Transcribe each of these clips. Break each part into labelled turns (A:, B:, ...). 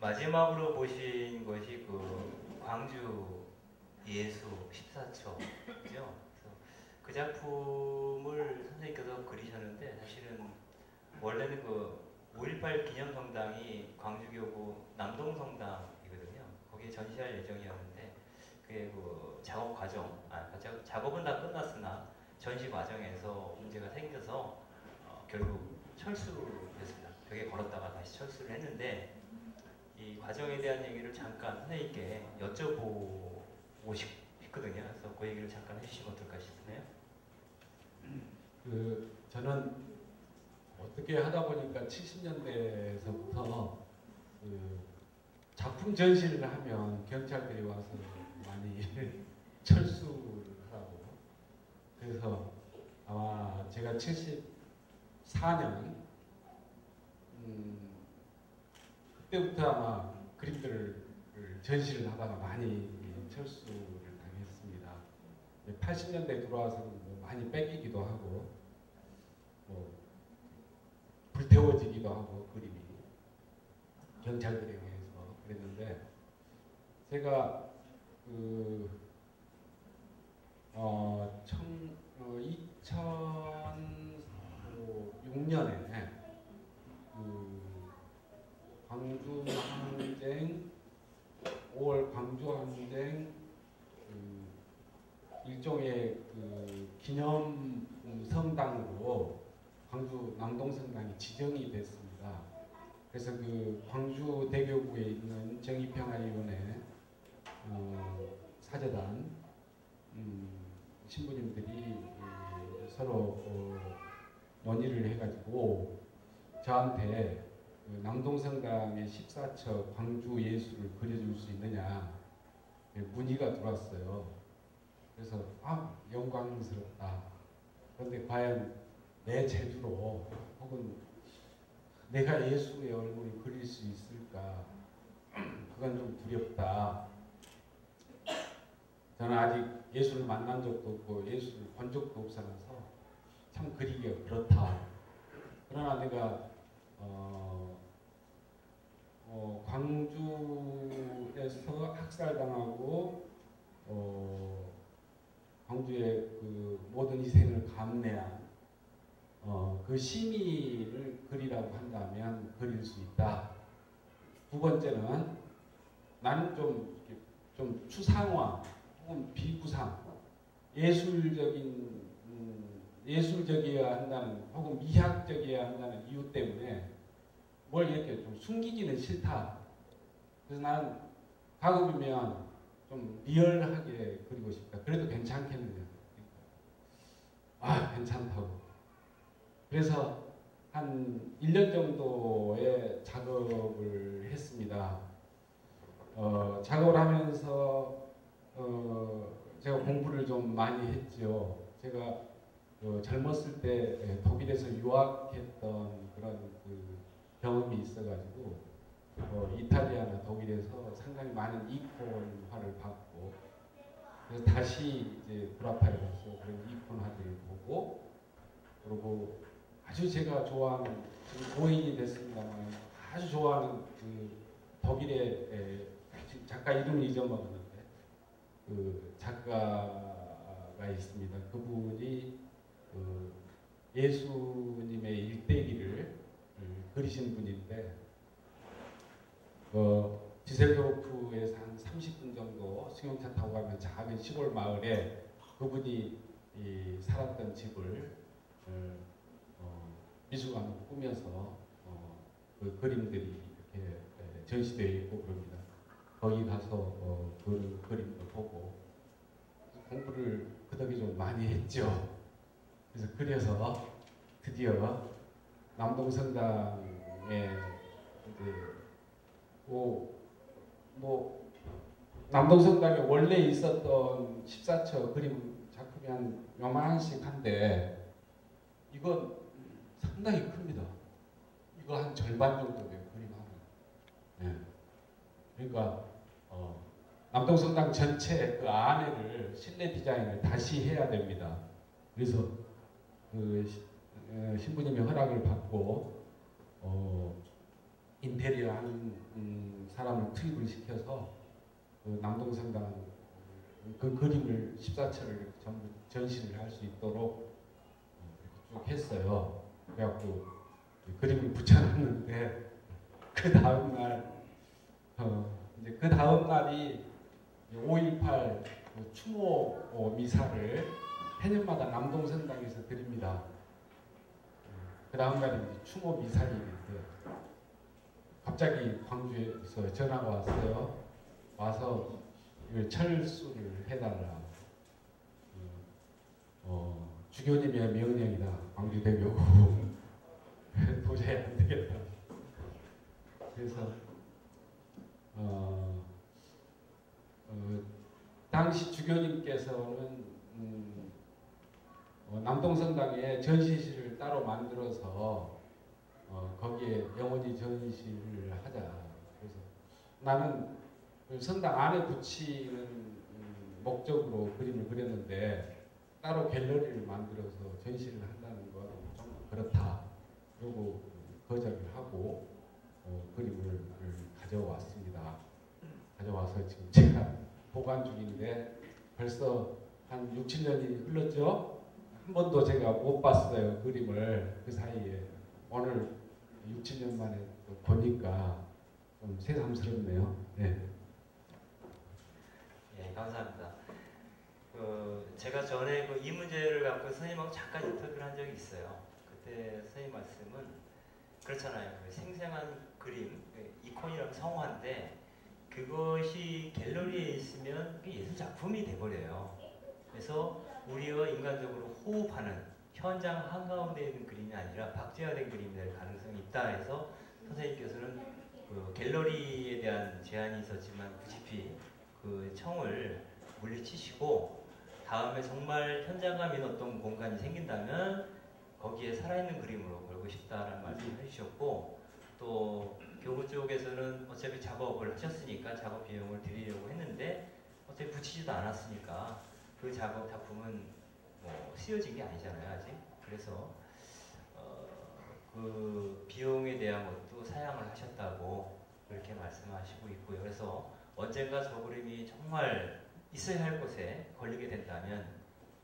A: 마지막으로 보신 것이 그 광주 예수 14초죠. 그래서 그 작품을 선생님께서 그리셨는데 사실은 원래는 그 5.18 기념성당이 광주교구 남동성당이거든요. 거기에 전시할 예정이었는데 그게 그 작업 과정, 작업은 다 끝났으나 전시 과정에서 문제가 생겨서 결국 철수됐습니다. 벽에 걸었다가 다시 철수를 했는데 이 과정에 대한 얘기를 잠깐 선생님께 여쭤보고 싶거든요. 그래서 그 얘기를 잠깐 해주시면 어떨까 싶네요.
B: 저는 어떻게 하다 보니까 70년대에서부터 작품 전시를 하면 경찰들이 와서 많이 철수를 하라고. 그래서 아마 제가 74년 그때부터 아마 그림들을 전시를 하다가 많이 철수를 당했습니다. 80년대에 들어와서는 뭐 많이 뺏기기도 하고 뭐 불태워지기도 하고 그림이 경찰들에 의해서 그랬는데 제가 2006년에 광주항쟁 5월 광주항쟁 일종의 기념 성당으로 광주 남동성당이 지정이 됐습니다. 그래서 광주 대교구에 있는 정의평화위원회 사재단 신부님들이 서로 논의를 해가지고 저한테 남동성당의 14척 광주 예수를 그려줄 수 있느냐 문의가 들어왔어요. 그래서 영광스럽다. 그런데 과연 내 재주로 혹은 내가 예수의 얼굴을 그릴 수 있을까? 그건 좀 두렵다. 저는 아직 예수를 만난 적도 없고 예수를 본 적도 없어서 참 그리기가 그렇다. 그러나 내가 광주에서 학살당하고 광주의 모든 희생을 감내한 그 시민을 그리라고 한다면 그릴 수 있다. 두 번째는 나는 좀 추상화 혹은 비구상 예술적이어야 한다는 혹은 미학적이어야 한다는 이유 때문에 뭘 이렇게 좀 숨기기는 싫다. 그래서 나는 가급이면 좀 리얼하게 그리고 싶다. 그래도 괜찮겠느냐. 괜찮다고. 그래서 한 1년 정도의 작업을 했습니다. 작업을 하면서 제가 공부를 좀 많이 했죠. 제가 젊었을 때 독일에서 유학했던 그런 경험이 있어가지고 이탈리아나 독일에서 상당히 많은 이콘화를 받고 그래서 다시 이제 브라파에 가서 그런 이콘화들을 보고 그리고 아주 제가 좋아하는 지금 고인이 됐습니다만 아주 좋아하는 독일의 작가 이름을 잊어먹었는데 작가가 있습니다. 그분이 예수님의 일대기를 그리신 분인데 디셀도르프에서 한 30분 정도 승용차 타고 가면 작은 시골 마을에 그분이 살았던 집을 미술관으로 꾸며서 그 그림들이 이렇게 전시되어 있고 그럽니다. 거기 가서 그 그림도 보고 공부를 그 덕에 좀 많이 했죠. 그래서 그려서 드디어 남동성당에 이제 남동성당에 원래 있었던 14처 그림 작품이 한 요만씩 한데 이건 상당히 큽니다. 이거 한 절반 정도 돼요. 그림 하나. 네. 그러니까 남동성당 전체 그 안에를 실내 디자인을 다시 해야 됩니다. 그래서 신부님의 허락을 받고 인테리어 하는 사람을 투입을 시켜서 그 남동성당 그 그림을 14처를 전부 전시를 할 수 있도록 쭉 했어요. 그래갖고 그림을 붙여놨는데 그 다음 날 이제 그 다음 날이 5.18 추모 미사를 해년마다 남동성당에서 드립니다. 그 다음 날이 이제 추모 미사일인데 갑자기 광주에서 전화가 왔어요. 와서 이걸 철수를 해달라. 주교님의 명령이다. 광주대교구. 도저히 안 되겠다. 그래서 당시 주교님께서는 남동성당에 전시실을 따로 만들어서 거기에 영원히 전시를 하자. 그래서 나는 그 성당 안에 붙이는 목적으로 그림을 그렸는데 따로 갤러리를 만들어서 전시를 한다는 건 좀 그렇다. 그리고 거절을 하고 그림을 가져왔습니다. 가져와서 지금 제가 보관 중인데 벌써 한 6, 7년이 흘렀죠? 한 번도 제가 못 봤어요. 그림을. 그 사이에 오늘 6, 7년 만에 또 보니까 좀 새삼스럽네요. 네.
A: 예, 감사합니다. 제가 전에 이 문제를 갖고 선생님하고 잠깐 인터뷰를 한 적이 있어요. 그때 선생님 말씀은 그렇잖아요. 생생한 그림, 이콘이라는 성화인데 그것이 갤러리에 있으면 예술 작품이 돼버려요. 그래서 우리와 인간적으로 호흡하는 현장 한가운데 있는 그림이 아니라 박제화된 그림이 될 가능성이 있다 해서 선생님께서는 그 갤러리에 대한 제한이 있었지만 굳이 그 청을 물리치시고 다음에 정말 현장감 있는 어떤 공간이 생긴다면 거기에 살아있는 그림으로 걸고 싶다라는 말씀을 해주셨고 또 교구 쪽에서는 어차피 작업을 하셨으니까 작업 비용을 드리려고 했는데 어차피 붙이지도 않았으니까 그 작품은 뭐 쓰여진 게 아니잖아요 아직. 그래서 그 비용에 대한 것도 사양을 하셨다고 그렇게 말씀하시고 있고요. 그래서 언젠가 저 그림이 정말 있어야 할 곳에 걸리게 된다면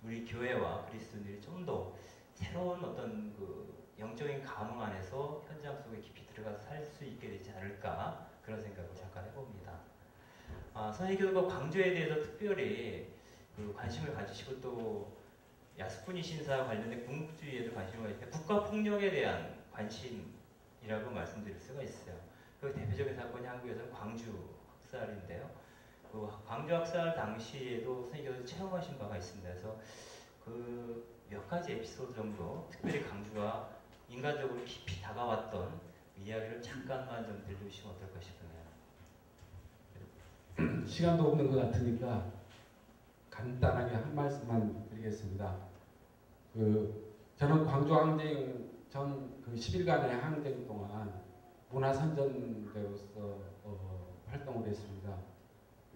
A: 우리 교회와 그리스도인들이 좀 더 새로운 어떤 그 영적인 감흥 안에서 현장 속에 깊이 들어가서 살 수 있게 되지 않을까 그런 생각을 잠깐 해봅니다. 선생님께서 광주에 대해서 특별히 그 관심을 가지시고 또 야스쿠니 신사와 관련된 궁극주의에도 관심을 가지고 국가폭력에 대한 관심이라고 말씀드릴 수가 있어요. 그 대표적인 사건이 한국에서는 광주 학살인데요. 그 광주 학살 당시에도 선생님께서 체험하신 바가 있습니다. 그래서 그 몇 가지 에피소드 정도 특별히 광주가 인간적으로 깊이 다가왔던 이야기를 잠깐만 좀 들려주시면 어떨까 싶네요.
B: 시간도 없는 것 같으니까 간단하게 한 말씀만 드리겠습니다. 저는 광주 항쟁 전 그 10일간의 항쟁 동안 문화선전대로서 활동을 했습니다.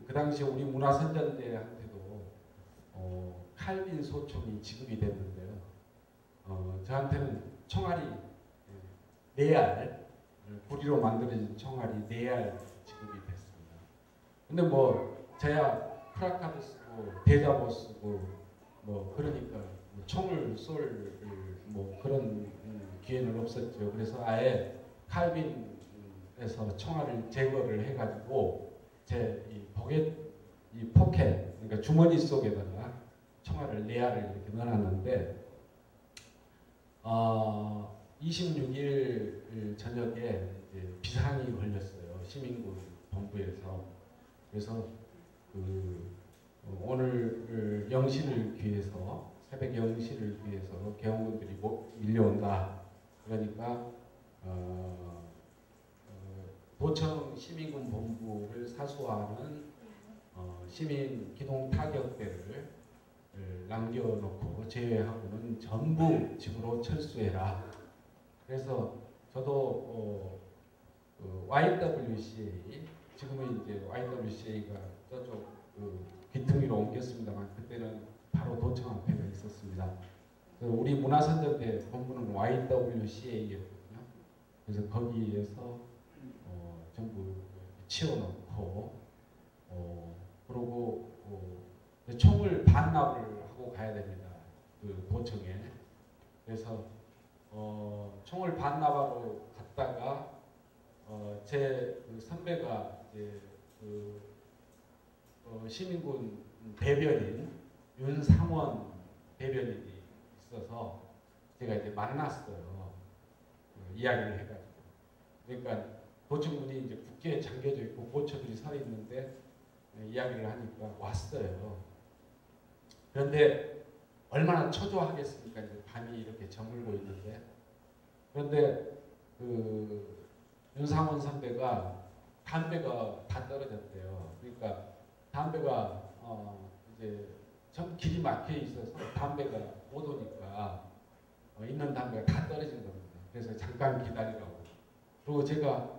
B: 그 당시 우리 문화선전대한테도 칼빈 소총이 지급이 됐는데요. 저한테는 총알이 4알, 구리로 만들어진 총알이 4알 지급이 됐습니다. 근데 뭐 저야 프라카드 쓰고 대자보 쓰고 뭐 그러니까 총을 쏠 뭐 그런 기회는 없었죠. 그래서 아예 칼빈에서 총알을 제거를 해가지고 제 이 포켓 그러니까 주머니 속에다가 총알을 4알을 이렇게 넣어놨는데 26일 저녁에 이제 비상이 걸렸어요. 시민군 본부에서. 그래서 오늘 영시를 위해서 새벽 영시를 위해서 개헌군들이 밀려온다. 그러니까 도청 시민군 본부를 사수하는 시민 기동 타격대를 남겨놓고 제외하고는 전부 집으로 철수해라. 그래서 저도 YWCA 지금은 이제 YWCA가 저쪽 귀퉁이로 옮겼습니다만 그때는 바로 도청 앞에가 있었습니다. 우리 문화선전대 본부는 YWCA였거든요. 그래서 거기에서 전부 치워놓고 그러고 총을 반납을 하고 가야 됩니다. 그 도청에. 그래서 총을 반납하러 갔다가 제 그 선배가 이제 시민군 대변인 윤상원 대변인이 있어서 제가 이제 만났어요. 이야기를 해가지고. 그러니까 도청군이 이제 국기에 잠겨져 있고 고초들이 서 있는데 이야기를 하니까 왔어요. 그런데 얼마나 초조하겠습니까? 이제 밤이 이렇게 저물고 있는데. 그런데 그 윤상원 선배가 담배가 다 떨어졌대요. 그러니까 담배가 이제 전 길이 막혀 있어서 담배가 못 오니까 있는 담배가 다 떨어진 겁니다. 그래서 잠깐 기다리라고. 그리고 제가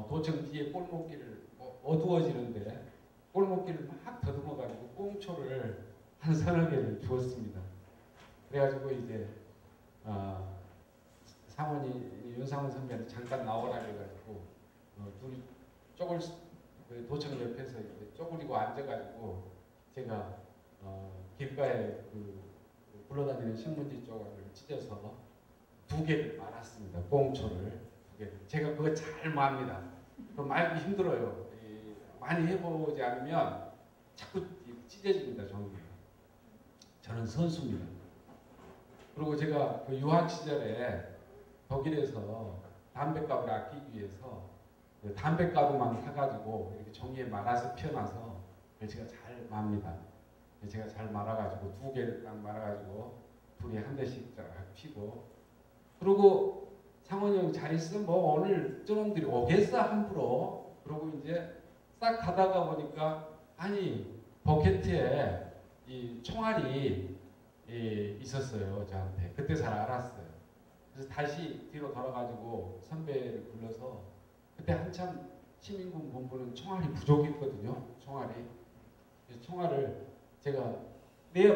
B: 도청 뒤에 골목길을 어두워지는데 골목길을 막 더듬어가지고 꽁초를 한 서너 개를 주었습니다. 그래가지고 이제 윤상원 선배한테 잠깐 나오라 해가지고 둘이 도청 옆에서 이제 쪼그리고 앉아가지고 제가 길가에 그 굴러다니는 신문지 조각을 찢어서 2개를 말았습니다. 꽁초를 2개를. 제가 그거 잘 맙니다. 그거 말기 힘들어요. 많이 해보지 않으면 자꾸 찢어집니다. 종이가. 저는 선수입니다. 그리고 제가 그 유학 시절에 독일에서 담뱃가루를 아끼기 위해서 그 담뱃가루만 사가지고 이렇게 종이에 말아서 펴놔서 제가 잘 맙니다. 제가 잘 말아가지고 2개를 딱 말아가지고 둘이 한 대씩 쫙 피고. 그리고 상원이 형 잘 있어? 뭐 오늘 저놈들이 오겠어 함부로. 그러고 이제 싹 가다가 보니까 아니 포켓에 이 총알이 있었어요. 저한테. 그때 잘 알았어요. 그래서 다시 뒤로 돌아가지고 선배를 불러서 그때 한참 시민군 본부는 총알이 부족했거든요. 총알을 제가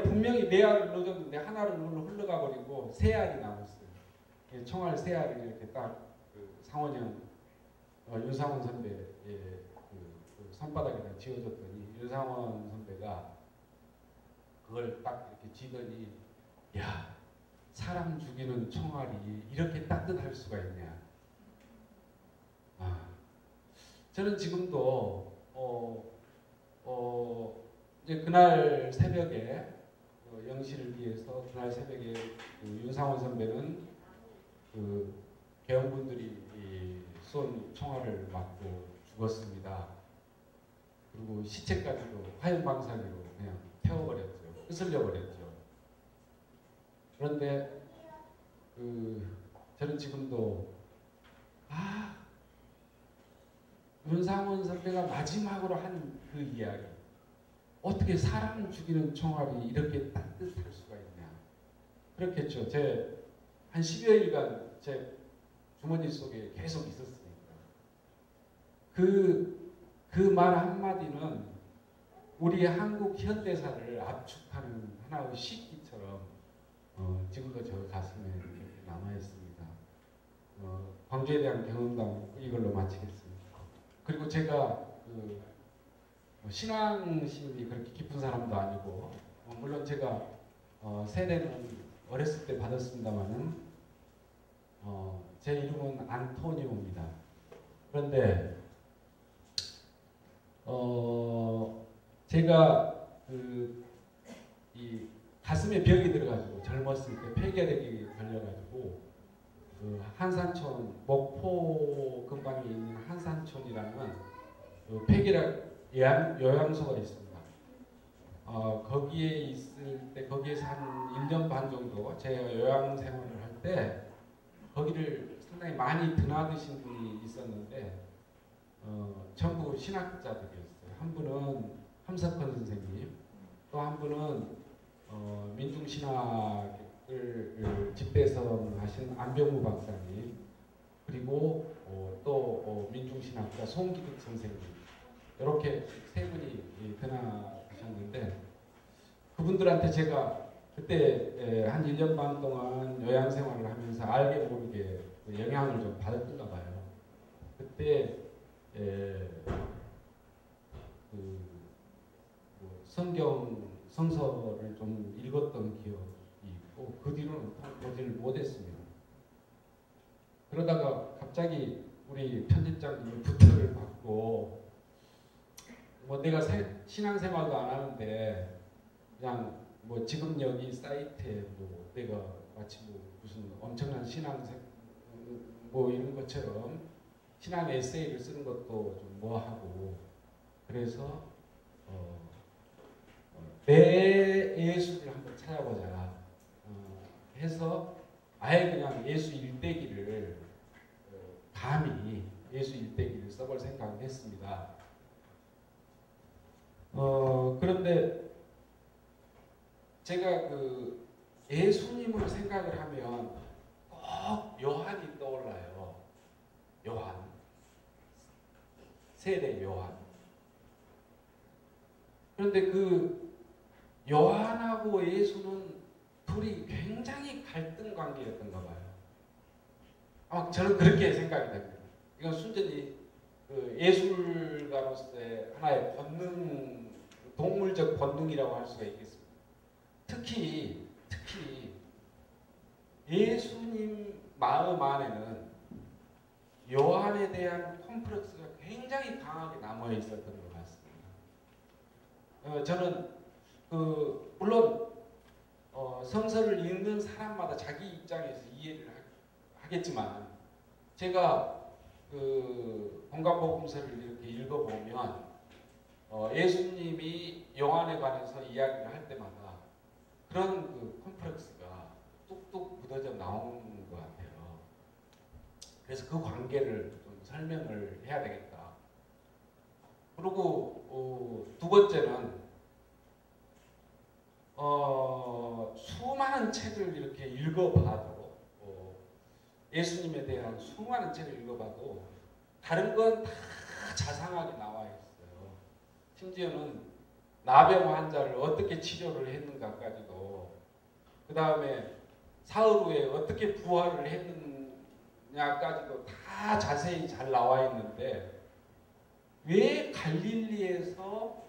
B: 분명히 4알을 넣어줬는데 하나를 흘러가 버리고 3알이 남았어요. 총알 3알을 이렇게 딱 그 상원형 윤상원 선배의 그 손바닥에다 쥐어줬더니 윤상원 선배가 그걸 딱 이렇게 쥐더니 야, 사람 죽이는 총알이 이렇게 따뜻할 수가 있냐. 저는 지금도 이제 그날 새벽에 영시를 위해서 그날 새벽에 그 윤상원 선배는 그 개헌군들이 쏜 총알을 맞고 죽었습니다. 그리고 시체까지도 화염방사기로 그냥 태워버렸죠. 끄슬려버렸죠. 그런데 저는 지금도 윤상원 선배가 마지막으로 한 그 이야기, 어떻게 사람을 죽이는 총알이 이렇게 따뜻할 수가 있냐. 그렇겠죠. 한 10여일간 제 주머니 속에 계속 있었으니까. 그 말 한마디는 우리 한국 현대사를 압축하는 하나의 시기처럼 지금도 저 가슴에 남아있습니다. 광주에 대한 경험담 이걸로 마치겠습니다. 그리고 제가 신앙심이 그렇게 깊은 사람도 아니고 물론 제가 세례는 어렸을 때 받았습니다만은 제 이름은 안토니오입니다. 그런데 제가 이 가슴에 병이 들어가지고 젊었을 때 폐결핵이 걸려가지고 한산촌 목포 근방에 있는 한산촌이라는 폐결핵 요양소가 있습니다. 거기에 있을 때 거기에서 한 1년 반 정도 제가 요양 생활을 할 때 거기를 상당히 많이 드나드신 분이 있었는데 전부 신학자들이었어요. 한 분은 함석헌 선생님, 또 한 분은 민중신학을 집대성하신 안병무 박사님, 그리고 또 민중신학자 송기득 선생님, 이렇게 세 분이 드나가셨는데 그분들한테 제가 그때 한 1년 반 동안 요양생활을 하면서 알게 모르게 영향을 좀 받았던가 봐요. 그때 성서를 좀 읽었던 기억이 있고 그 뒤로는 보지를 못했습니다. 그러다가 갑자기 우리 편집장님의 부탁을 받고 뭐 내가 신앙생활도 안 하는데 그냥 뭐 지금 여기 사이트에 뭐 내가 마치 뭐 무슨 엄청난 뭐 이런 것처럼 신앙 에세이를 쓰는 것도 좀 뭐하고 그래서 내 예수를 한번 찾아보자 해서 아예 그냥 예수 일대기를 감히 예수 일대기를 써볼 생각을 했습니다. 그런데 제가 그 예수님을 생각을 하면 꼭 요한이 떠올라요. 요한. 세례 요한. 그런데 그 요한하고 예수는 둘이 굉장히 갈등 관계였던가 봐요. 아마 저는 그렇게 생각이 됩니다. 이건 순전히 그 예술가로서의 하나의 본능, 동물적 본능이라고 할 수가 있겠습니다. 특히 예수님 마음 안에는 요한에 대한 콤플렉스가 굉장히 강하게 남아 있었던 것 같습니다. 저는 물론 성서를 읽는 사람마다 자기 입장에서 이해를 하겠지만 제가 그 공간복음서를 이렇게 읽어보면 예수님이 요한에 관해서 이야기를 할 때마다 그런 그 콤플렉스가 뚝뚝 묻어져 나오는 것 같아요. 그래서 그 관계를 좀 설명을 해야 되겠다. 그리고 두 번째는 수많은 책을 이렇게 읽어봐도 예수님에 대한 수많은 책을 읽어봐도 다른 건 다 자상하게 나와 있어요. 심지어는 나병 환자를 어떻게 치료를 했는가까지도 그 다음에 사흘 후에 어떻게 부활을 했느냐까지도 다 자세히 잘 나와 있는데 왜 갈릴리에서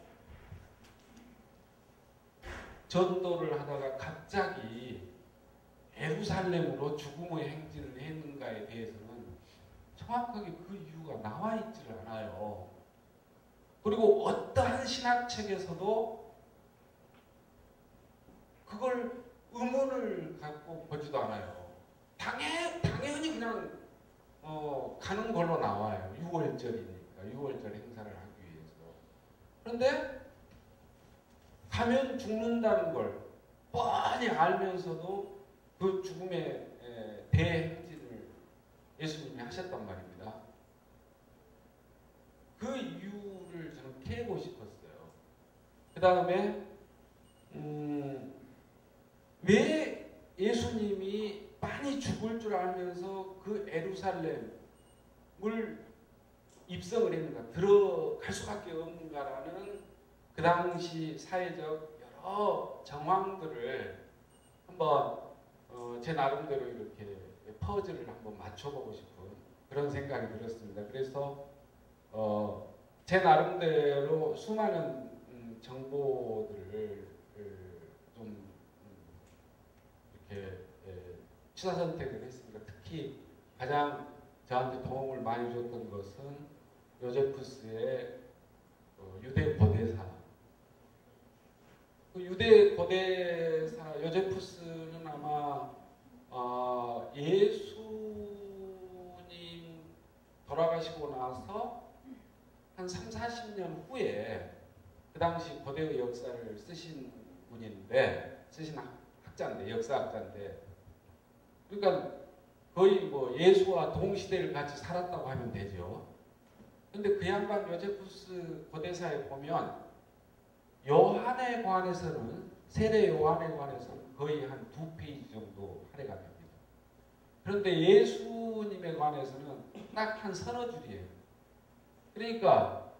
B: 전도를 하다가 갑자기 예루살렘으로 죽음의 행진을 했는가에 대해서는 정확하게 그 이유가 나와 있지를 않아요. 그리고 어떠한 신학책에서도 그걸 의문을 갖고 보지도 않아요. 당연히 그냥 가는 걸로 나와요. 6월절이니까 6월절 행사를 하기 위해서. 그런데 가면 죽는다는 걸 뻔히 알면서도 그 죽음의 대행진을 예수님이 하셨단 말입니다. 그 이유를 저는 캐고 싶었어요. 그 다음에 왜 예수님이 많이 죽을 줄 알면서 그 예루살렘을 입성을 했는가, 들어갈 수밖에 없는가라는 그 당시 사회적 여러 정황들을 한번 제 나름대로 이렇게 퍼즐을 한번 맞춰보고 싶은 그런 생각이 들었습니다. 그래서 제 나름대로 수많은 정보들을 좀 이렇게 취사 선택을 했습니다. 특히 가장 저한테 도움을 많이 줬던 것은 요제푸스의 유대 고대사. 그 유대 고대사 요제푸스는 아마 예수님 돌아가시고 나서 한 30-40년 후에 그 당시 고대의 역사를 쓰신 분인데, 쓰신 학자인데, 역사학자인데, 그러니까 거의 뭐 예수와 동시대를 같이 살았다고 하면 되죠. 근데 그 양반 요제푸스 고대사에 보면 요한에 관해서는, 세례 요한에 관해서는 거의 한 2페이지 정도 할애가 됩니다. 그런데 예수님에 관해서는 딱 한 서너 줄이에요. 그러니까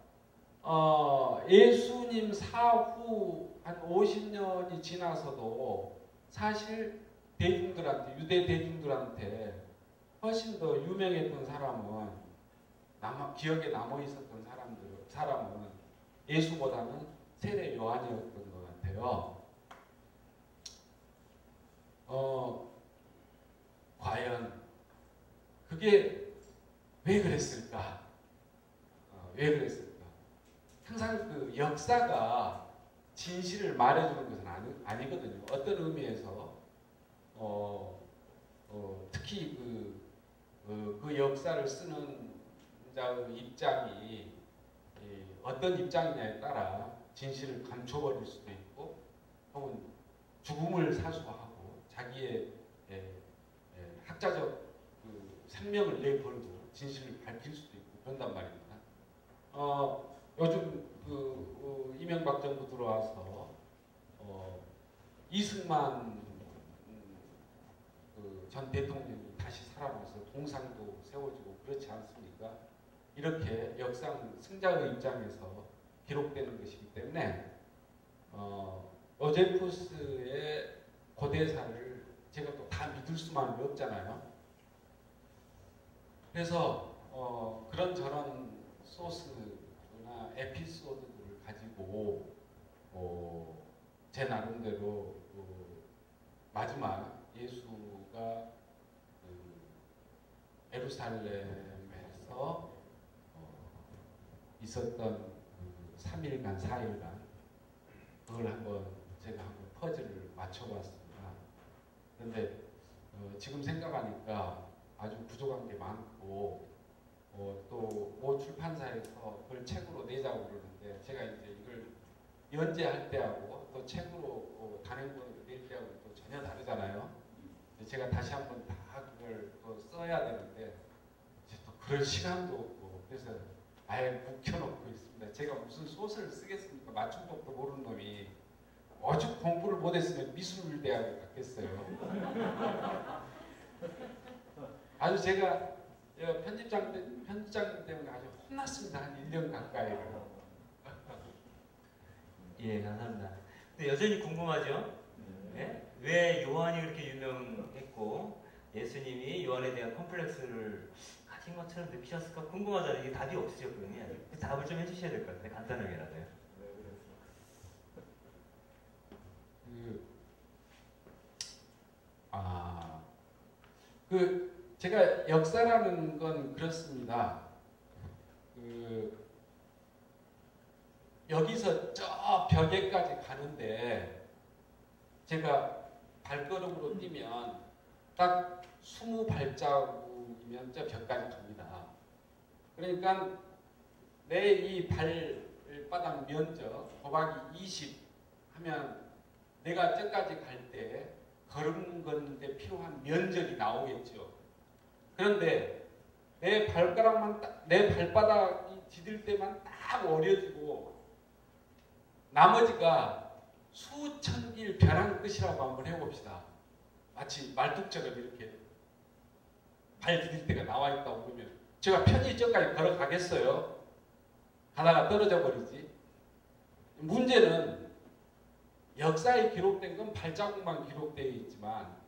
B: 예수님 사후 한 50년이 지나서도 사실 대중들한테, 유대 대중들한테 훨씬 더 유명했던 사람은 기억에 남아 있었던 사람은 예수보다는 세례 요한이었던 것 같아요. 과연 그게 왜 그랬을까? 왜 그랬을까? 항상 그 역사가 진실을 말해주는 것은 아니거든요. 어떤 의미에서 특히 그 역사를 쓰는 자의 입장이 어떤 입장이냐에 따라 진실을 감춰버릴 수도 있고, 혹은 죽음을 사수하고 자기의 학자적 생명을 내걸고 진실을 밝힐 수도 있고 그런단 말입니다. 요즘 이명박 정부 들어와서 이승만 전 대통령이 다시 살아나서 동상도 세워지고 그렇지 않습니까? 이렇게 역사는 승자의 입장에서 기록되는 것이기 때문에 요제푸스의 고대사를 제가 또 다 믿을 수만은 없잖아요. 그래서 그런저런 소스나 에피소드들을 가지고 제 나름대로 마지막 예수가 예루살렘에서 있었던 3일간 4일간 그걸 제가 한번 퍼즐을 맞춰봤습니다. 그런데 지금 생각하니까 아주 부족한 게 많고 또 모 출판사에서 그걸 책으로 내자고 그러는데 제가 이제 이걸 연재할 때하고 또 책으로 단행본으로 낼 때하고 또 전혀 다르잖아요. 제가 다시 한번 다 그걸 또 써야 되는데 이제 또 그럴 시간도 없고 그래서 아예 묵혀놓고 있습니다. 제가 무슨 소설을 쓰겠습니까? 맞춤법도 모르는 놈이 오죽 공부를 못했으면 미술대학을 갔겠어요. 아주 제가 편집장님 때문에 아주 혼났습니다. 한 1년 가까이를.
A: 예, 감사합니다. 근데 여전히 궁금하죠? 네? 왜 요한이 그렇게 유명했고 예수님이 요한에 대한 컴플렉스를 가진 것처럼 느끼셨을까 궁금하잖아요. 이게 답이 없으셨거든요. 그 답을 좀 해주셔야 될 것 같아요. 간단하게라도요.
B: 제가 역사라는 건 그렇습니다. 여기서 저 벽에까지 가는데 제가 발걸음으로 뛰면 딱 20발자국이면 저 벽까지 갑니다. 그러니까 내 이 발바닥 면적 곱하기 20 하면 내가 저까지 갈 때 걸음 걷는데 필요한 면적이 나오겠죠. 그런데 내 발바닥이 디딜 때만 딱 어려지고 나머지가 수천 길 벼랑 끝이라고 한번 해봅시다. 마치 말뚝처럼 이렇게 발 디딜 때가 나와 있다고 보면 제가 편히 저까지 걸어가겠어요? 가다가 떨어져 버리지. 문제는 역사에 기록된 건 발자국만 기록되어 있지만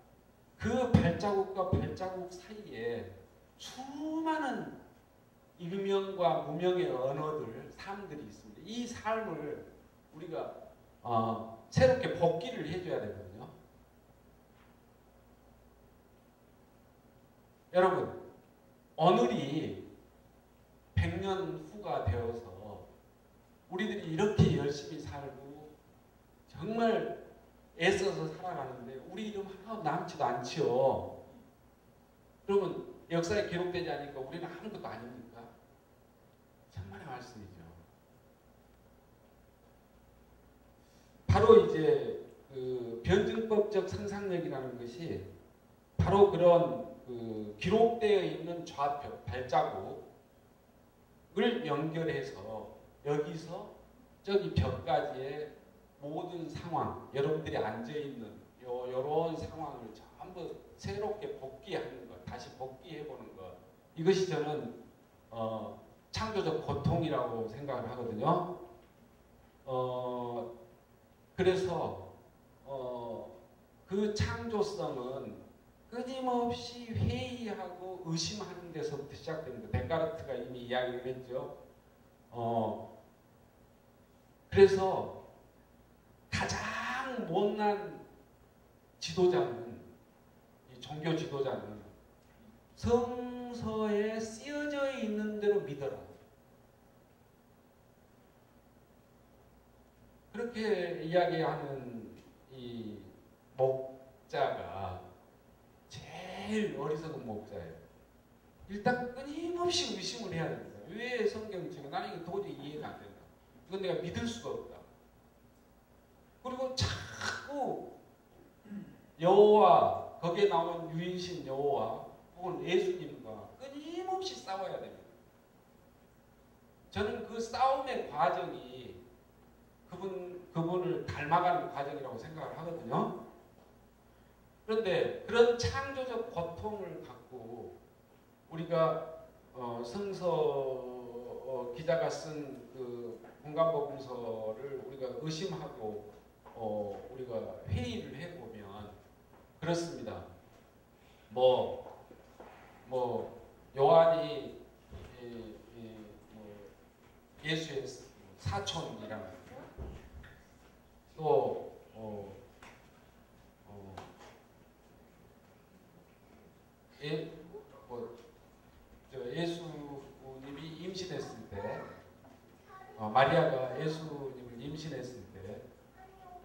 B: 그 발자국과 발자국 사이에 수많은 일명과 무명의 언어들, 삶들이 있습니다. 이 삶을 우리가 새롭게 복기를 해줘야 되거든요. 여러분, 오늘이 100년 후가 되어서 우리들이 이렇게 열심히 살고 정말 애써서 살아가는데 우리 이름 하나도 남지도 않지요. 그러면 역사에 기록되지 않으니까 우리는 아무것도 아닙니까? 천만의 말씀이죠. 바로 이제 그 변증법적 상상력이라는 것이 바로 그런 기록되어 있는 좌표, 발자국을 연결해서 여기서 저기 벽까지의 모든 상황, 여러분들이 앉아있는 이런 상황을 전부 새롭게 복귀하는 것, 다시 복귀해보는 것, 이것이 저는 창조적 고통이라고 생각을 하거든요. 그래서 그 창조성은 끊임없이 회의하고 의심하는 데서부터 시작됩니다. 데카르트가 이미 이야기를 했죠. 그래서 가장 못난 지도자는, 이 종교 지도자는 성서에 쓰여져 있는 대로 믿어라. 그렇게 이야기하는 이 목자가 제일 어리석은 목자예요. 일단 끊임없이 의심을 해야 됩니다. 왜 성경책은 나는 이거 도저히 이해가 안 된다. 이건 내가 믿을 수가 없다. 그리고 자꾸 여호와, 거기에 나온 유인신 여호와 혹은 예수님과 끊임없이 싸워야 됩니다. 저는 그 싸움의 과정이 그분을 닮아가는 과정이라고 생각을 하거든요. 그런데 그런 창조적 고통을 갖고 우리가 성서 기자가 쓴 그 공간복음서를 우리가 의심하고 우리가 회의를 해보면 그렇습니다. 뭐 요한이 예수의 사촌이라는, 또 예수님이 임신했을 때, 마리아가 예수님을 임신했을 때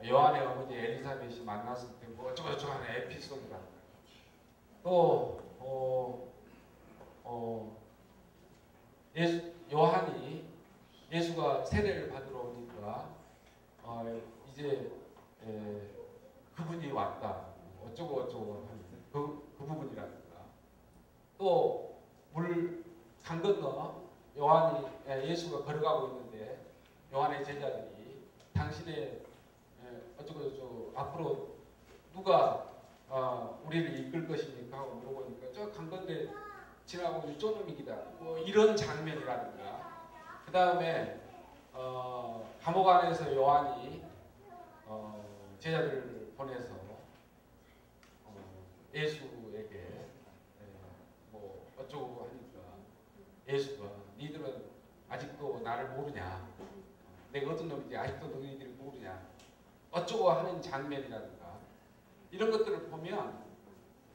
B: 요한의 어머니 엘리사벳이 만났을 때 뭐 어쩌고저쩌고 하는 에피소드가, 또 요한이 예수가 세례를 받으러 오니까 이제 그분이 왔다 어쩌고 하는 그 부분이라든가, 또 물 강 건너 예수가 걸어가고 있는데 요한의 제자들이 당신의 어쩌고 앞으로 누가 우리를 이끌 것입니까 하고 물어보니까 저 강 건너에 지나고 있는 쪼놈이기다, 뭐 이런 장면이라든가, 그 다음에 감옥 안에서 요한이 제자들을 보내서 예수에게 뭐 어쩌고 하니까 예수가 니들은 아직도 나를 모르냐, 내가 어떤 놈인지 아직도 너희들이 모르냐, 어쩌고 하는 장면이라든가, 이런 것들을 보면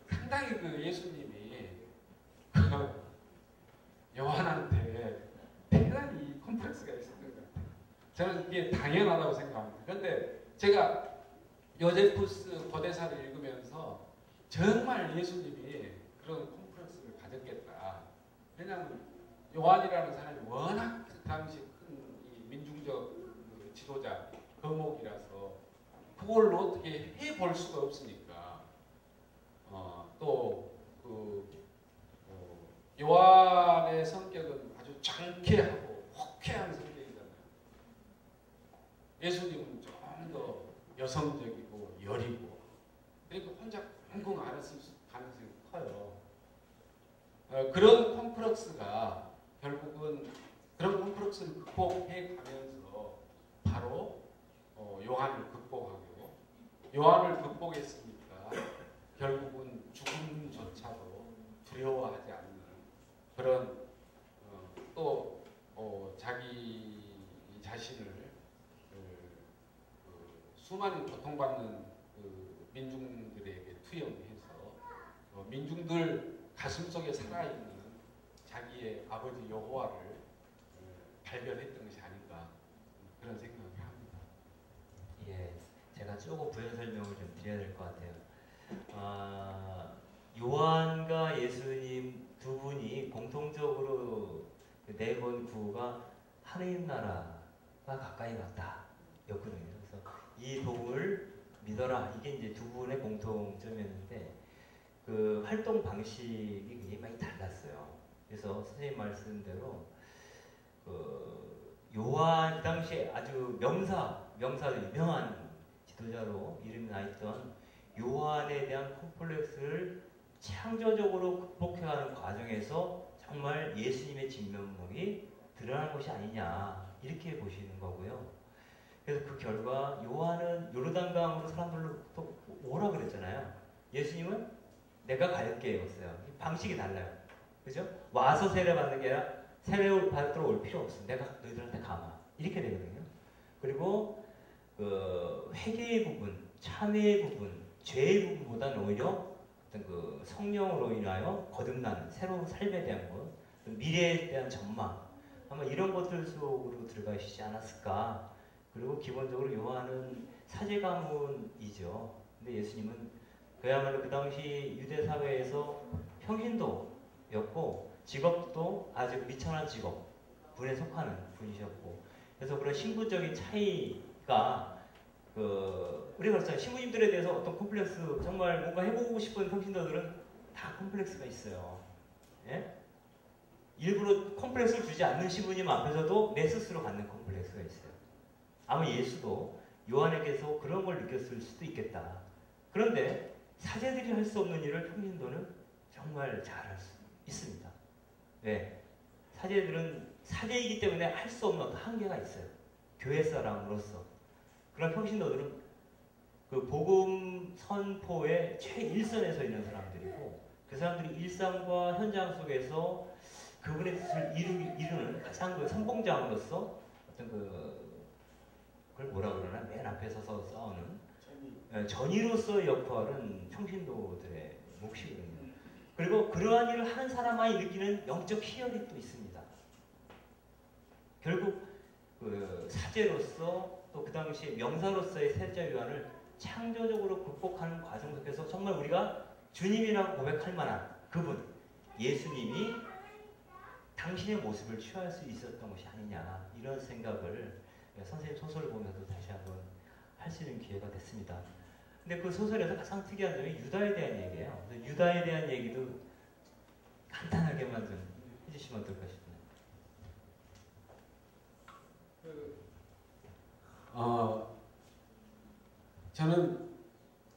B: 상당히 그 예수님이 요한한테 대단히 컴플렉스가 있었던 것 같아요. 저는 이게 당연하다고 생각합니다. 그런데 제가 요제푸스 고대사를 읽으면서 정말 예수님이 그런 콤플렉스를 가졌겠다. 왜냐하면 요한이라는 사람이 워낙 그 당시 큰 이 민중적 지도자, 거목이라서 그걸 어떻게 해볼 수가 없으니까. 또 요한의 성격은 아주 장쾌하고 호쾌한 성격이잖아요. 예수님은 좀 더 여성적이고 여리고, 그러니까 혼자 쿵쿵 앓았을 가능성이 커요. 그런 콤플렉스가 결국은 그런 콤플렉스를 극복해 가면서 바로 요한을 극복하고, 요한을 극복했으니까 결국은 죽음조차도 두려워하지 않는 그런 또 자기 자신을 수많은 고통받는 민중들에게 투영해서 민중들 가슴속에 살아있는 자기의 아버지 여호와를 발견했던 것이 아닌가, 그런 생각을 합니다.
A: 예, 제가 조금 부연 설명을 좀 드려야 될 것 같아요. 요한과 예수님 두 분이 공통적으로 내건 구호가 하느님 나라가 가까이 왔다 였거든요. 그래서 이 복을 믿어라, 이게 이제 두 분의 공통점이었는데 그 활동 방식이 굉장히 많이 달랐어요. 그래서 선생님 말씀대로 요한, 그 당시에 아주 명사로 유명한 지도자로 이름이 나 있던 요한에 대한 콤플렉스를 창조적으로 극복해가는 과정에서 정말 예수님의 진면목이 드러난 것이 아니냐, 이렇게 보시는 거고요. 그래서 그 결과 요한은 요르단강으로 사람들로 또 오라 그랬잖아요. 예수님은 내가 갈게였어요. 방식이 달라요. 그죠? 와서 세례 받는 게 아니라 세례 받으러 올 필요 없어. 내가 너희들한테 가마. 이렇게 되거든요. 그리고 그 회개의 부분, 참회의 부분, 죄의 부분보다는 오히려 어떤 그 성령으로 인하여 거듭나는 새로운 삶에 대한 것, 미래에 대한 전망, 아마 이런 것들 속으로 들어가시지 않았을까. 그리고 기본적으로 요한은 사제 가문이죠. 근데 예수님은 그야말로 그 당시 유대 사회에서 평신도였고 직업도 아주 미천한 직업 분에 속하는 분이셨고, 그래서 그런 신분적인 차이가 우리가 그렇잖아요. 신부님들에 대해서 어떤 콤플렉스, 정말 뭔가 해보고 싶은 평신도들은 다 콤플렉스가 있어요. 예? 일부러 콤플렉스를 주지 않는 신부님 앞에서도 내 스스로 갖는 콤플렉스가 있어요. 아마 예수도 요한에게서 그런 걸 느꼈을 수도 있겠다. 그런데 사제들이 할 수 없는 일을 평신도는 정말 잘할 수 있습니다. 왜? 사제들은 사제이기 때문에 할 수 없는 어떤 한계가 있어요. 교회 사람으로서. 그런 평신도들은 그 복음 선포의 최일선에 서 있는 사람들이고, 그 사람들이 일상과 현장 속에서 그분의 뜻을 이루는 가장 그 선봉장으로서 어떤 그걸 뭐라 그러나 맨 앞에 서서 싸우는 전의로서의 역할은 평신도들의 몫이거든요. 그리고 그러한 일을 하는 사람만이 느끼는 영적 희열이 또 있습니다. 결국 그 사제로서 또 그 당시에 명사로서의 세자 요한을 창조적으로 극복하는 과정 속에서 정말 우리가 주님이라고 고백할 만한 그분, 예수님이 당신의 모습을 취할 수 있었던 것이 아니냐, 이런 생각을 선생님 소설을 보면서 다시 한번 할 수 있는 기회가 됐습니다. 근데 그 소설에서 가장 특이한 점이 유다에 대한 얘기예요. 그래서 유다에 대한 얘기도 간단하게만 좀 해주시면 어떨까 싶네요.
B: 저는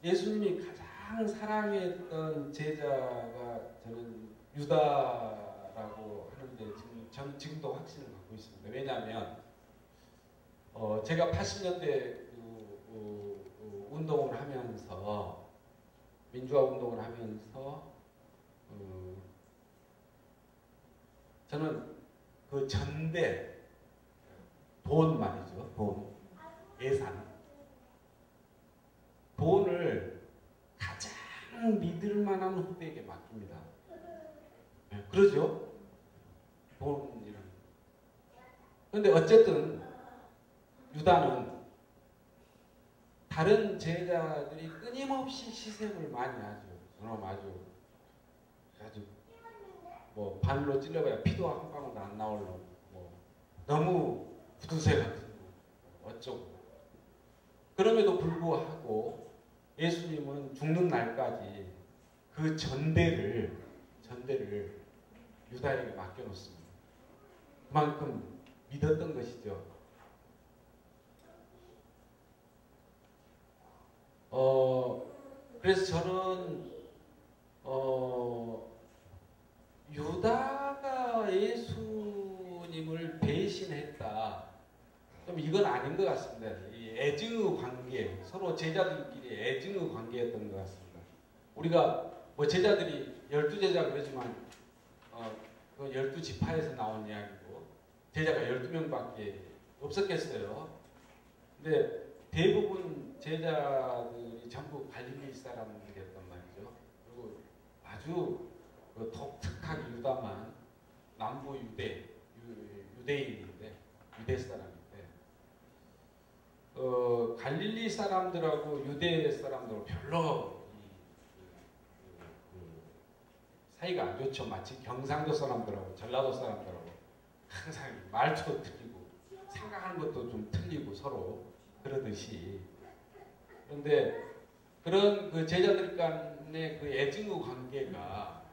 B: 예수님이 가장 사랑했던 제자가 저는 유다라고 하는데 저는 지금도 확신을 갖고 있습니다. 왜냐하면 제가 80년대 운동을 하면서, 민주화 운동을 하면서 저는 그 전대, 돈 말이죠. 돈, 예산, 돈을 가장 믿을 만한 후배에게 맡깁니다. 네, 그러죠? 돈이란. 그런데 어쨌든 유다는 다른 제자들이 끊임없이 희생을 많이 하죠. 그럼 아주 뭐 발로 찔러봐야 피도 한 방울도 안 나오려고, 뭐 너무 구두쇠 같은 거 어쩌고. 그럼에도 불구하고 예수님은 죽는 날까지 그 전대를 유다에게 맡겨놓습니다. 그만큼 믿었던 것이죠. 그래서 저는 유다가 예수님을 배신했다, 좀 이건 아닌 것 같습니다. 이 애증의 관계, 서로 제자들끼리 애증의 관계였던 것 같습니다. 우리가 뭐 제자들이 12제자 그러지만 그 12지파에서 나온 이야기고 제자가 12명밖에 없었겠어요. 근데 대부분 제자들이 전부 갈릴리 사람들이었단 말이죠. 그리고 아주 독특하게 유다만 남부 유대인인데, 유대 사람인데, 갈릴리 사람들하고 유대 사람들하고 별로 사이가 안 좋죠. 마치 경상도 사람들하고 전라도 사람들하고 항상 말투도 틀리고 생각하는 것도 좀 틀리고 서로 그러듯이. 그런데 그런 그 제자들 간의 그 애증의 관계가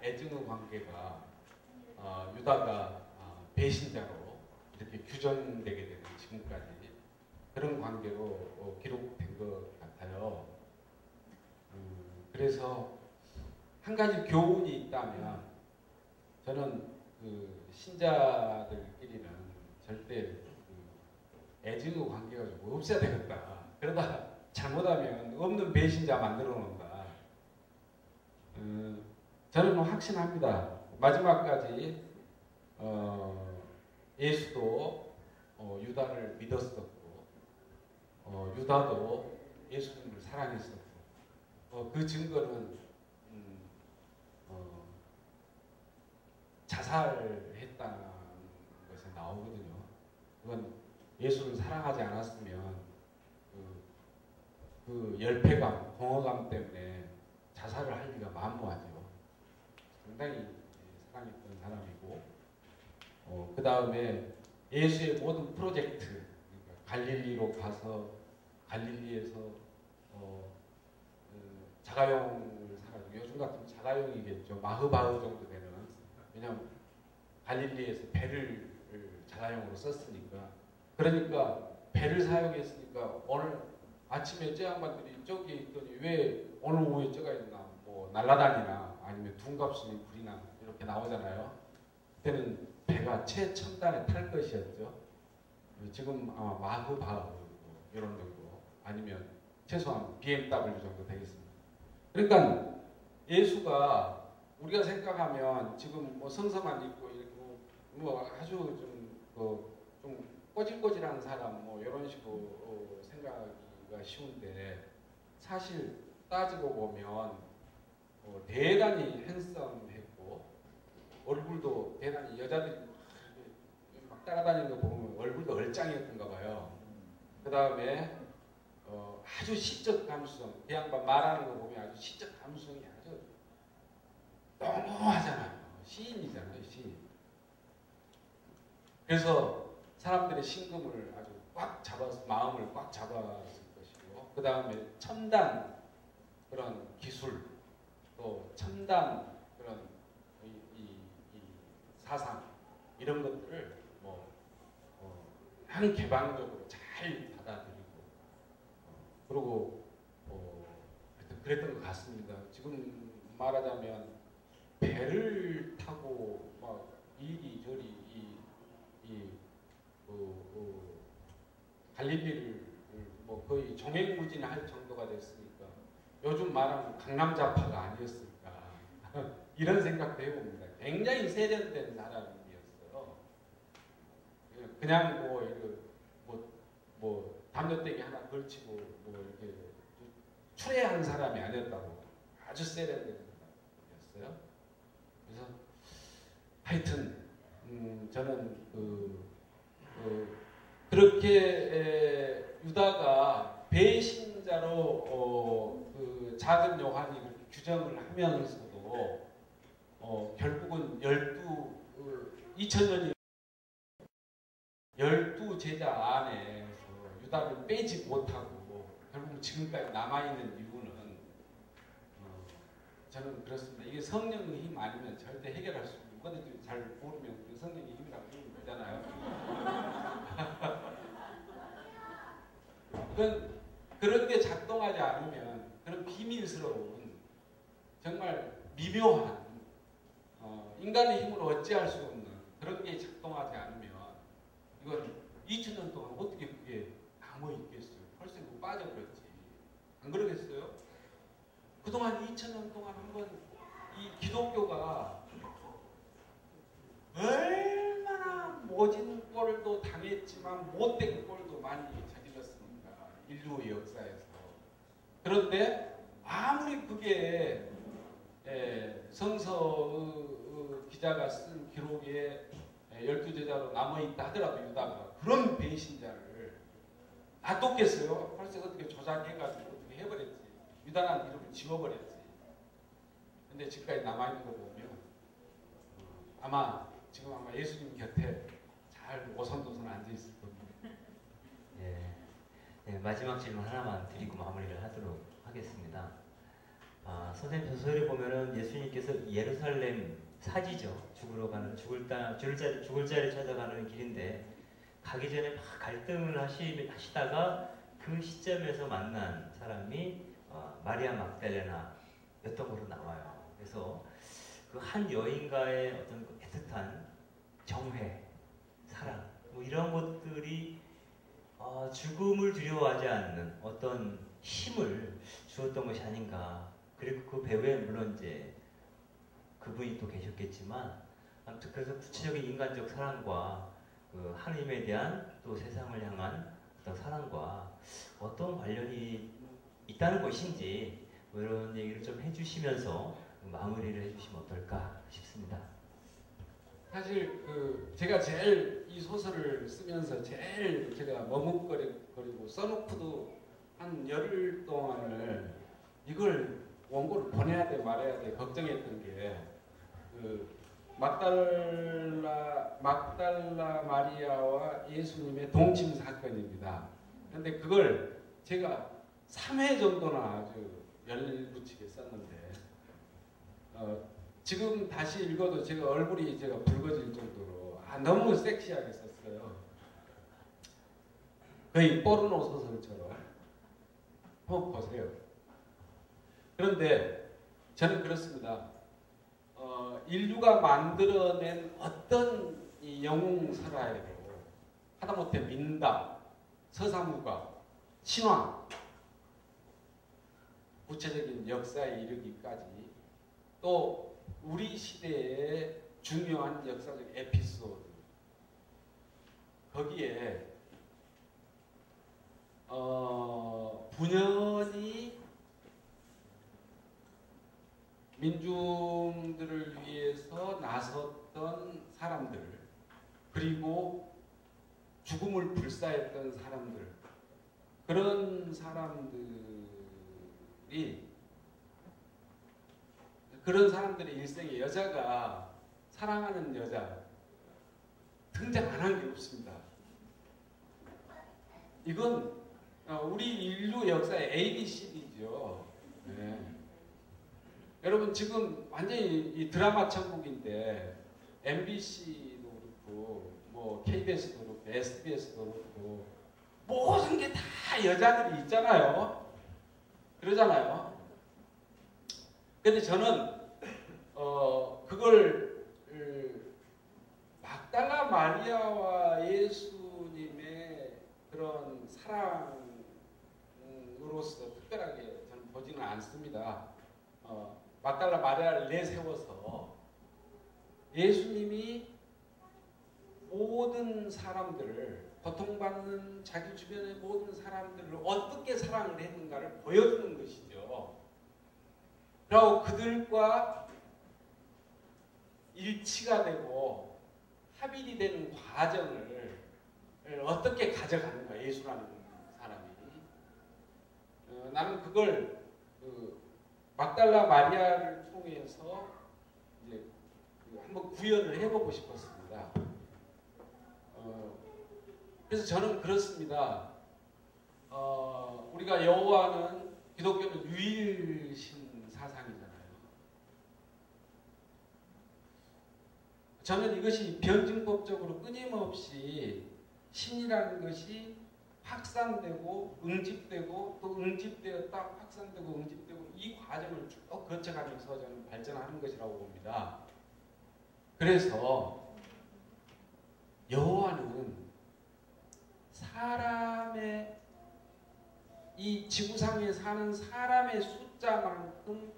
B: 유다가 배신자로 이렇게 규정되게 되는 지금까지 그런 관계로 기록된 것 같아요. 그래서 한 가지 교훈이 있다면, 저는 그 신자들끼리는 절대 애증의 관계가 좀 없어야 되겠다. 그러다 잘못하면 없는 배신자 만들어 놓는다. 저는 확신합니다. 마지막까지 예수도 유다를 믿었었고 유다도 예수님을 사랑했었고 그 증거는 자살했다는 것에 나오거든요. 그건 예수를 사랑하지 않았으면 그 열패감, 공허감 때문에 자살을 할 리가 만무하죠. 상당히 사랑했던 사람이고 그 다음에 예수의 모든 프로젝트, 그러니까 갈릴리로 가서 갈릴리에서 자가용을 사가지고 요즘 같으면 자가용이겠죠. 마흐바흐 정도 되는. 왜냐하면 갈릴리에서 배를 자가용으로 썼으니까. 그러니까 배를 사용했으니까 오늘 아침에 저 양반들이 저기 있더니 왜 오늘 오후에 저가 있나 뭐 날라다니나 아니면 둔갑순이 불이나 이렇게 나오잖아요. 그때는 배가 최첨단에 탈 것이었죠. 지금 아마 마흐바흐 이런 정도 아니면 최소한 BMW 정도 되겠습니다. 그러니까 예수가 우리가 생각하면 지금 뭐 성서만 읽고 뭐 아주 좀 꼬질꼬질한 사람 뭐 이런 식으로 생각하기가 쉬운데 사실 따지고 보면 대단히 핸섬했고 얼굴도 대단히 여자들이 막 따라다니는 거 보면 얼굴도 얼짱이었던가 봐요. 그 다음에 아주 시적 감수성, 그 양반 말하는 거 보면 아주 시적 감수성이 아주 너무하잖아요. 시인이잖아요, 시인. 그래서 사람들의 심금을 아주 꽉 잡아서 마음을 꽉 잡았을 것이고, 그 다음에 첨단 그런 기술, 또 첨단 그런 이 사상 이런 것들을 한 개방적으로 잘 받아들이고 그리고 하여튼 그랬던 것 같습니다. 지금 말하자면 배를 타고 막 이리저리 갈릴리를 뭐 거의 종횡무진할 정도가 됐으니까 요즘 말하면 강남자파가 아니었을까 이런 생각도 해봅니다. 굉장히 세련된 사람이었어요. 그냥 뭐 담요떼기 하나 걸치고 뭐 이렇게 추레한 사람이 아니었다고. 아주 세련된 사람이었어요. 그래서 하여튼 저는 그렇게 유다가 배신자로 그 작은 요한이 그렇게 규정을 하면서도 결국은 2000년이 12제자 안에서 유다를 빼지 못하고 결국 지금까지 남아있는 이유는 저는 그렇습니다. 이게 성령의 힘 아니면 절대 해결할 수 없는 거든요. 잘 모르면 그 성령의 힘이라고 부르면 되잖아요. 그런 게 작동하지 않으면 그런 비밀스러운 정말 미묘한 인간의 힘으로 어찌할 수 없는 그런 게 작동하지 않으면 이건 2000년 동안 어떻게 그게 남아있겠어요. 벌써 뭐 빠져버렸지. 안 그러겠어요? 그동안 2000년 동안 한번 이 기독교가 얼마나 모진 꼴도 당했지만 못된 꼴도 많이 저질렀습니까? 인류의 역사에서. 그런데 아무리 그게 성서 기자가 쓴 기록에 12제자로 남아있다 하더라도 유다가 그런 배신자를 놔뒀겠어요? 벌써 어떻게 조작해가지고 어떻게 해버렸지. 유다라는 이름을 지워버렸지. 근데 지금까지 남아있는 거 보면 아마 예수님 곁에 잘 오손도손 앉아있을 겁니다.
A: 네, 마지막 질문 하나만 드리고 마무리를 하도록 하겠습니다. 선생님 소설에 보면은 예수님께서 예루살렘 사지죠. 죽을 자리 찾아가는 길인데 가기 전에 막 갈등을 하시다가 그 시점에서 만난 사람이 마리아 막달레나였던 걸로 나와요. 그래서 그 한 여인과의 어떤 그 애틋한 정회, 사랑 뭐 이런 것들이 죽음을 두려워하지 않는 어떤 힘을 주었던 것이 아닌가. 그리고 그 배후에 물론 이제 그분이 또 계셨겠지만 아무튼 그래서 구체적인 인간적 사랑과 그 하나님에 대한 또 세상을 향한 어떤 사랑과 어떤 관련이 있다는 것인지 뭐 이런 얘기를 좀 해주시면서 마무리를 해주시면 어떨까 싶습니다.
B: 사실 제가 제일 이 소설을 쓰면서 제일 제가 머뭇거리고 써놓고도 한 열흘 동안을 이걸 원고를 보내야 돼 말아야 돼 걱정했던 게 막달라 마리아와 예수님의 동침 사건입니다. 그런데 그걸 제가 3회 정도나 아주 열붙이게 썼는데 지금 다시 읽어도 제가 얼굴이 제가 붉어질 정도로 너무 섹시하게 썼어요. 거의 포르노 소설처럼. 한번 보세요. 그런데 저는 그렇습니다. 인류가 만들어낸 어떤 이 영웅설화에도 하다못해 민담, 서사무가, 신화, 구체적인 역사에 이르기까지 또 우리 시대의 중요한 역사적 에피소드 거기에 분연히 민중들을 위해서 나섰던 사람들 그리고 죽음을 불사했던 사람들 그런 사람들의 일생에 여자가 사랑하는 여자 등장 안 한 게 없습니다. 이건 우리 인류 역사의 ABCD죠. 네. 여러분 지금 완전히 이 드라마 천국인데 MBC도 그렇고 뭐 KBS도 그렇고 SBS도 그렇고 모든 게 다 여자들이 있잖아요. 그러잖아요. 근데 저는 그걸 막달라 마리아와 예수님의 그런 사랑으로서 특별하게 저는 보지는 않습니다. 막달라 마리아를 내세워서 예수님이 모든 사람들을 고통받는 자기 주변의 모든 사람들을 어떻게 사랑을 했는가를 보여주는 것이죠. 그리고 그들과 일치가 되고 합일이 되는 과정을 어떻게 가져가는가 예수라는 사람이 나는 그걸 막달라 마리아를 통해서 이제 한번 구현을 해보고 싶었습니다. 그래서 저는 그렇습니다. 우리가 여호와는 기독교는 유일신 사상이잖아요. 저는 이것이 변증법적으로 끊임없이 신이라는 것이 확산되고 응집되고 또 응집되었다 확산되고 응집되고 이 과정을 쭉 거쳐가면서 저는 발전하는 것이라고 봅니다. 그래서 여호와는 사람의 이 지구상에 사는 사람의 숫자만큼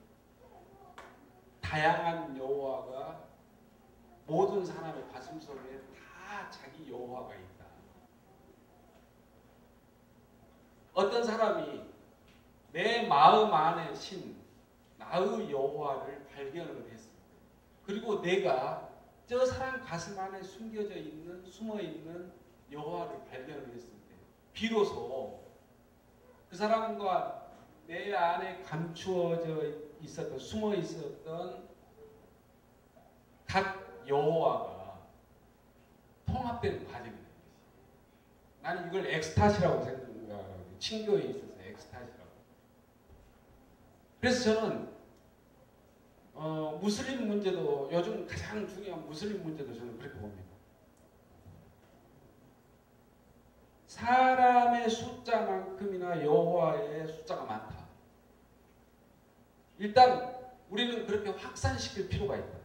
B: 다양한 여호와가 모든 사람의 가슴속에 다 자기 여호와가 있다. 어떤 사람이 내 마음 안에 신 나의 여호와를 발견을 했습니다. 그리고 내가 저 사람 가슴 안에 숨겨져 있는 숨어 있는 여호와를 발견을 했을 때 비로소 그 사람과 내 안에 감추어져 있었던 숨어 있었던 각 여호와가 통합되는 과정이 됩니다. 나는 이걸 엑스타시라고 생각합니다. 친교에 있어서 엑스타시라고. 그래서 저는 무슬림 문제도 요즘 가장 중요한 무슬림 문제도 저는 그렇게 봅니다. 사람의 숫자만큼이나 여호와의 숫자가 많다. 일단 우리는 그렇게 확산시킬 필요가 있다.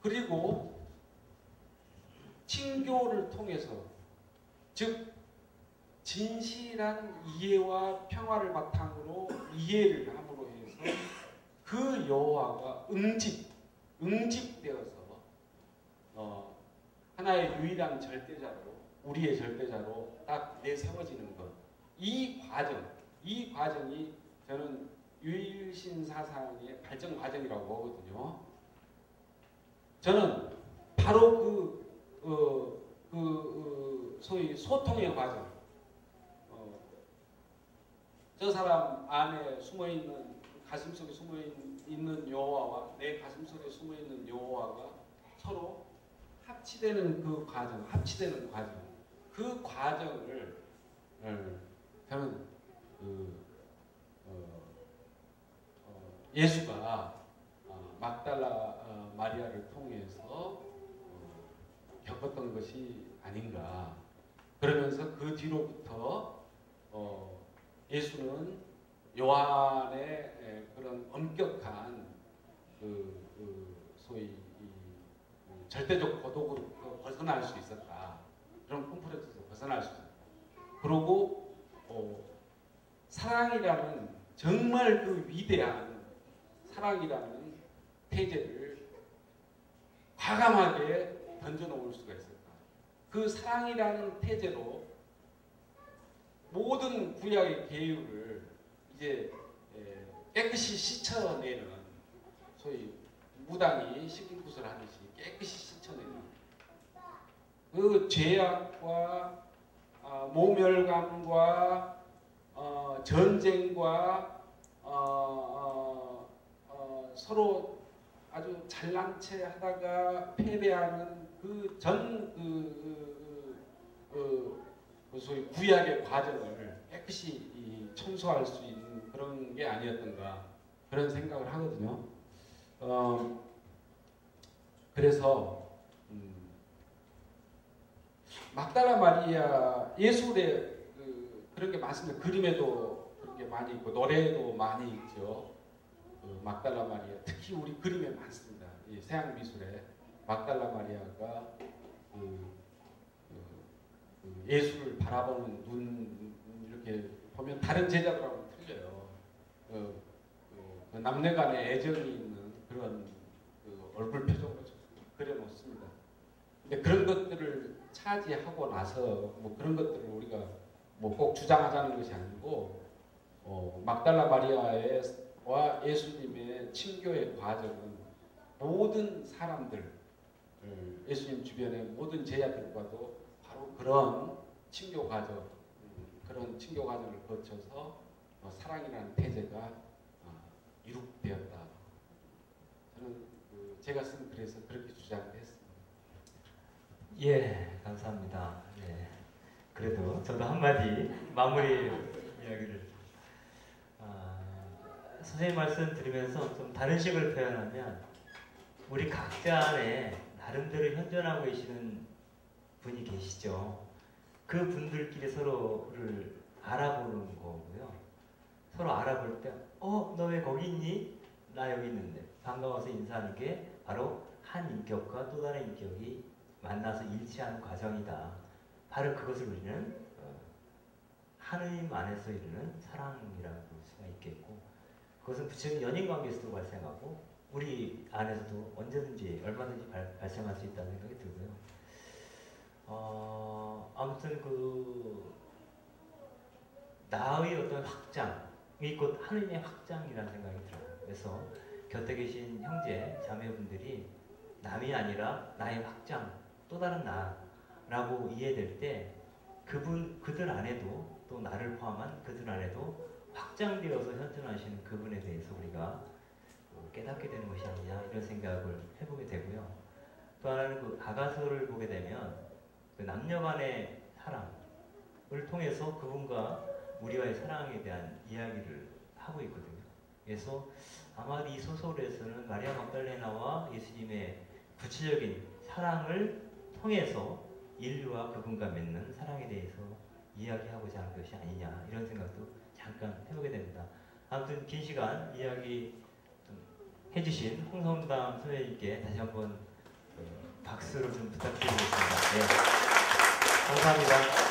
B: 그리고 친교를 통해서 즉 진실한 이해와 평화를 바탕으로 이해를 함으로 해서 그 그 여호와가 응집되어서 하나의 유일한 절대자로, 우리의 절대자로 딱 내세워지는 것. 이 과정이 저는 유일신 사상의 발전 과정이라고 보거든요. 저는 바로 소위 소통의 과정, 저 사람 안에 숨어있는, 가슴속에 숨어있는 여호와와 내 가슴속에 숨어있는 여호와가 서로 합치되는 그 과정, 그 과정을 저는 예수가 막달라 마리아를 통해서 겪었던 것이 아닌가. 그러면서 그 뒤로부터 예수는 요한의 그런 엄격한 소위 절대적 고독으로 벗어날 수 있었다. 그런 콤플렉스에서 벗어날 수 있었다. 그리고 사랑이라는 정말 그 위대한 사랑이라는 태제를 과감하게 던져놓을 수가 있었다. 그 사랑이라는 태제로 모든 구약의 계율을 이제 깨끗이 씻어내는, 소위 무당이 씻기굿을 하듯이 깨끗이 씻어내는 그 죄악과 모멸감과 전쟁과 서로 아주 잘난 체 하다가 패배하는 소위 구약의 과정을 깨끗이 청소할 수 있는 그런 게 아니었던가, 그런 생각을 하거든요. 그래서 막달라 마리아, 예술에 그런 게 많습니다. 그림에도 그런 게 많이 있고 노래에도 많이 있죠. 막달라 마리아, 특히 우리 그림에 많습니다. 이 서양 미술에 막달라 마리아가 예수를 바라보는 눈, 이렇게 보면 다른 제자들하고는 틀려요. 그 남녀간의 애정이 있는 그런 얼굴 표정으로 그려놓습니다. 근데 그런 것들을 차지하고 나서 뭐 그런 것들을 우리가 뭐 꼭 주장하자는 것이 아니고, 막달라 마리아와 예수님의 친교의 과정은 모든 사람들, 예수님 주변의 모든 제자들과도 바로 그런 친교 과정, 그런 친교 과정을 거쳐서 사랑이라는 태제가 이룩되었다. 저는 제가 쓴 글에서 그렇게 주장을 했습니다.
A: 예, 감사합니다. 예. 그래도 저도 한마디 마무리 이야기를, 선생님 말씀 들으면서 좀 다른 식으로 표현하면, 우리 각자 안에 나름대로 현존하고 계시는 분이 계시죠. 그 분들끼리 서로를 알아보는 거고요. 서로 알아볼 때, 너 왜 거기 있니? 나 여기 있는데. 반가워서 인사하는 게 바로 한 인격과 또 다른 인격이 만나서 일치하는 과정이다. 바로 그것을 우리는 하느님 안에서 이루는 사랑이라고 볼 수가 있겠고, 그것은 부처님 연인관계에서도 발생하고 우리 안에서도 언제든지 얼마든지 발생할 수 있다는 생각이 들고요. 아무튼 나의 어떤 확장이 곧 하느님의 확장이라는 생각이 들어요. 그래서 곁에 계신 형제, 자매분들이 남이 아니라 나의 확장, 또 다른 나라고 이해될 때 그들 안에도, 또 나를 포함한 그들 안에도 확장되어서 현존하시는 그분에 대해서 우리가 깨닫게 되는 것이 아니냐, 이런 생각을 해보게 되고요. 또 하나는 아가서를 보게 되면 남녀 간의 사랑을 통해서 그분과 우리와의 사랑에 대한 이야기를 하고 있거든요. 그래서 아마 이 소설에서는 마리아 막달레나와 예수님의 구체적인 사랑을 통해서 인류와 그분과 맺는 사랑에 대해서 이야기하고자 하는 것이 아니냐, 이런 생각도 잠깐 해보게 됩니다. 아무튼 긴 시간 이야기 해주신 홍성담 선생님께 다시 한번 박수를 좀 부탁드리겠습니다. 네. 감사합니다.